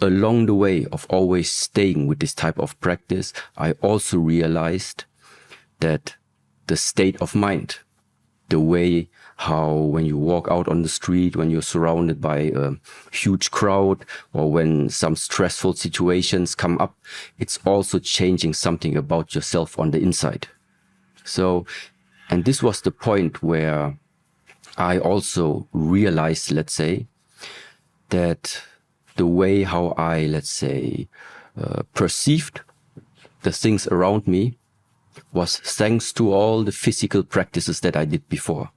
along the way of always staying with this type of practice, I also realized that the state of mind, the way how when you walk out on the street, when you're surrounded by a huge crowd, or when some stressful situations come up, it's also changing something about yourself on the inside. So, and this was the point where I also realized, let's say, that the way how I, let's say, perceived the things around me was thanks to all the physical practices that I did before.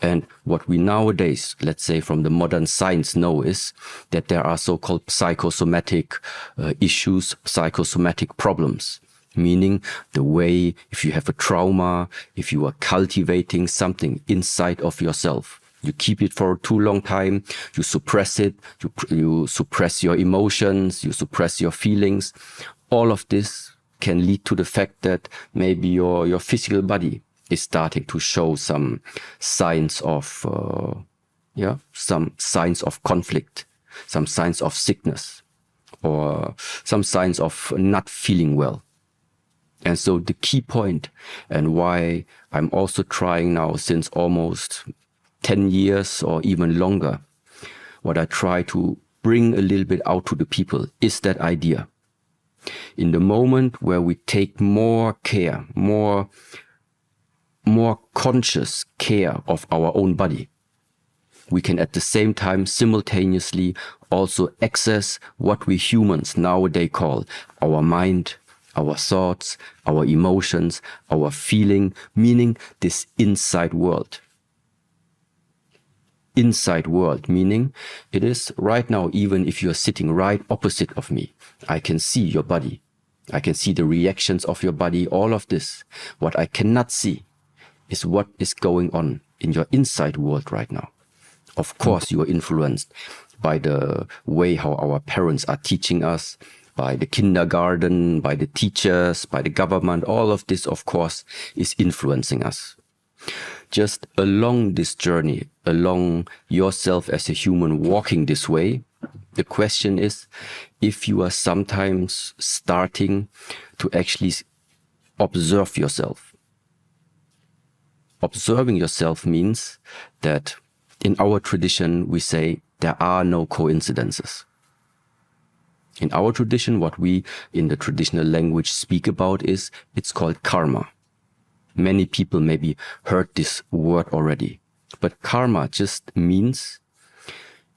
And what we nowadays, let's say from the modern science, know is that there are so-called psychosomatic issues, psychosomatic problems. Meaning the way, if you have a trauma, if you are cultivating something inside of yourself, you keep it for too long time, you suppress it, you suppress your emotions, you suppress your feelings. All of this can lead to the fact that maybe your physical body is starting to show some signs of, some signs of conflict, some signs of sickness, or some signs of not feeling well. And so the key point, and why I'm also trying now since almost 10 years or even longer, what I try to bring a little bit out to the people is that idea. In the moment where we take more care, more conscious care of our own body, we can at the same time simultaneously also access what we humans nowadays call our mind, our thoughts, our emotions, our feeling, meaning this inside world. Inside world, meaning it is right now, even if you're sitting right opposite of me, I can see your body. I can see the reactions of your body, all of this. What I cannot see is what is going on in your inside world right now. Of course, you are influenced by the way how our parents are teaching us, by the kindergarten, by the teachers, by the government. All of this, of course, is influencing us. Just along this journey, along yourself as a human walking this way, the question is if you are sometimes starting to actually observe yourself. Observing yourself means that in our tradition, we say there are no coincidences. In our tradition, what we in the traditional language speak about is, it's called karma. Many people maybe heard this word already, but karma just means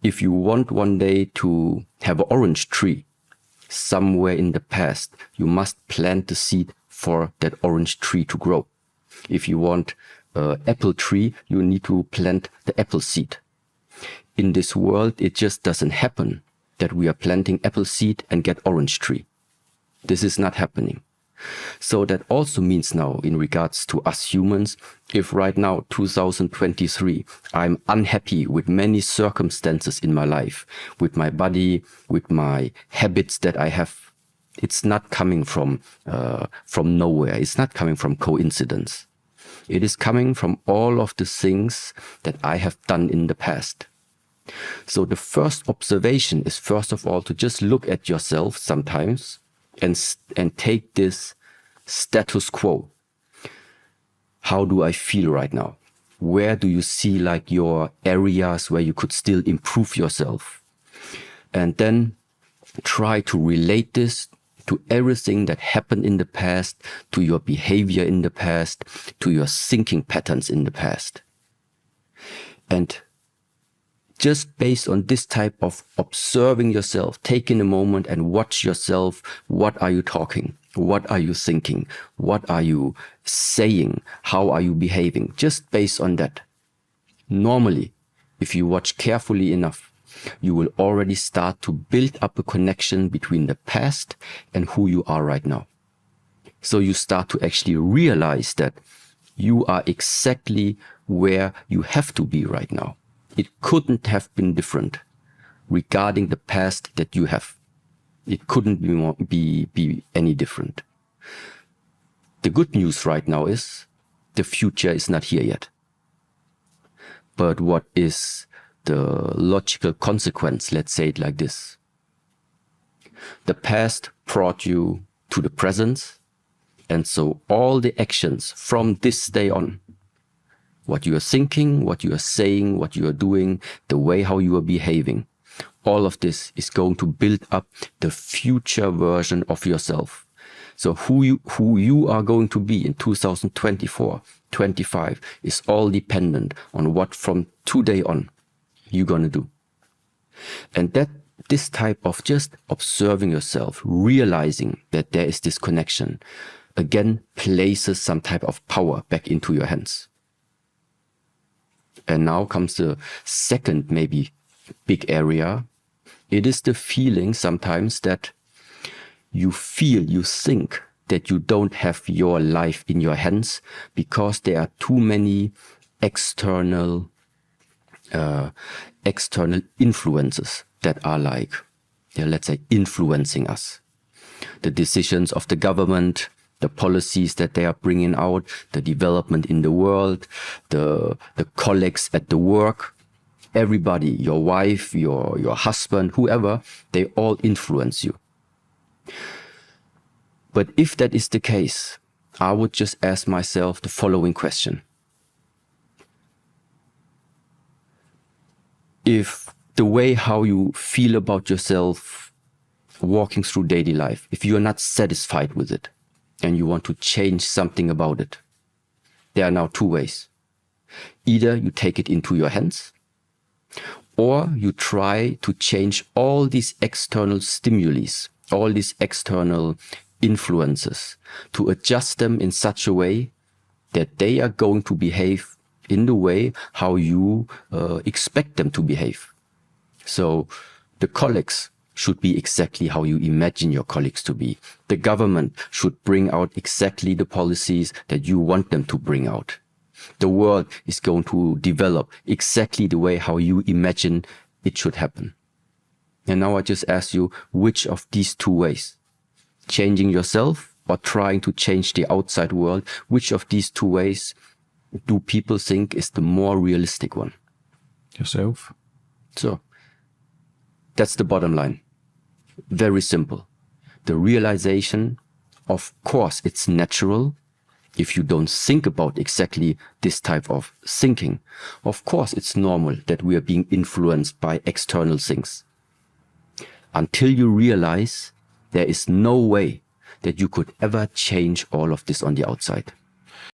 if you want one day to have an orange tree somewhere in the past, you must plant the seed for that orange tree to grow. If you want an apple tree, you need to plant the apple seed. In this world, it just doesn't happen that we are planting apple seed and get orange tree. This is not happening. So that also means now in regards to us humans, if right now, 2023, I'm unhappy with many circumstances in my life, with my body, with my habits that I have, it's not coming from nowhere. It's not coming from coincidence. It is coming from all of the things that I have done in the past. So the first observation is first of all to just look at yourself sometimes and take this status quo. How do I feel right now? Where do you see like your areas where you could still improve yourself? And then try to relate this to everything that happened in the past, to your behavior in the past, to your thinking patterns in the past. And just based on this type of observing yourself, taking a moment and watch yourself. What are you talking? What are you thinking? What are you saying? How are you behaving? Just based on that. Normally, if you watch carefully enough, you will already start to build up a connection between the past and who you are right now. So you start to actually realize that you are exactly where you have to be right now. It couldn't have been different regarding the past that you have. It couldn't be any different. The good news right now is the future is not here yet. But what is the logical consequence, let's say it like this? The past brought you to the present. And so all the actions from this day on, what you are thinking, what you are saying, what you are doing, the way how you are behaving, all of this is going to build up the future version of yourself. So who you are going to be in 2024, 25 is all dependent on what from today on you're going to do. And that this type of just observing yourself, realizing that there is this connection, again places some type of power back into your hands. And now comes the second maybe big area. It is the feeling sometimes that you feel, you think that you don't have your life in your hands because there are too many external influences that are like, let's say, influencing us. The decisions of the government, the policies that they are bringing out, the development in the world, the colleagues at the work, everybody, your wife, your husband, whoever, they all influence you. But if that is the case, I would just ask myself the following question. If the way how you feel about yourself walking through daily life, if you are not satisfied with it and you want to change something about it, there are now two ways. Either you take it into your hands, or you try to change all these external stimuli, all these external influences, to adjust them in such a way that they are going to behave in the way how you expect them to behave. So the colleagues should be exactly how you imagine your colleagues to be. The government should bring out exactly the policies that you want them to bring out. The world is going to develop exactly the way how you imagine it should happen. And now I just ask you, which of these two ways, changing yourself or trying to change the outside world, which of these two ways do people think is the more realistic one? Yourself. So that's the bottom line. Very simple. The realization, of course, it's natural. If you don't think about exactly this type of thinking, of course, it's normal that we are being influenced by external things. Until you realize there is no way that you could ever change all of this on the outside.